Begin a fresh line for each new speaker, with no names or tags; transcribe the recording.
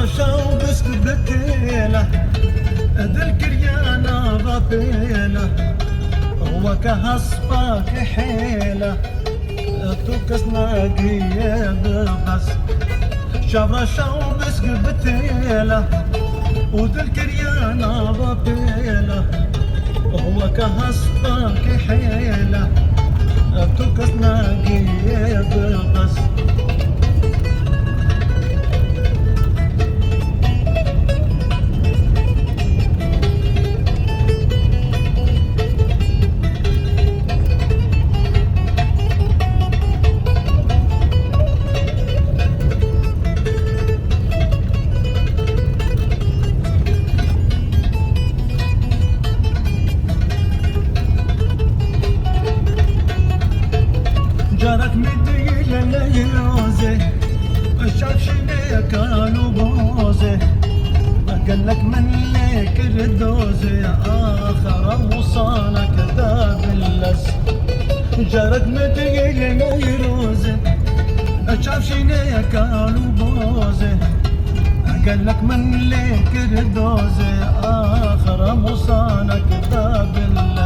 شو بس بدتيله ذلك ريانا بابيله هو كهصبك حيله توكس ناقيه بس شبرا شو بس بدتيله وذلك ريانا بابيله هو كهصبك حيله توكس ناقيه بس جارك مدي لليوزي شاف شني كانوا بوزي قال لك من ليك ردوزي آخر وصانك ذاب اللس جارك مدي لليوزي شاف شني كانوا بوزي قال لك من ليك ردوزي آخر وصانك ذاب اللس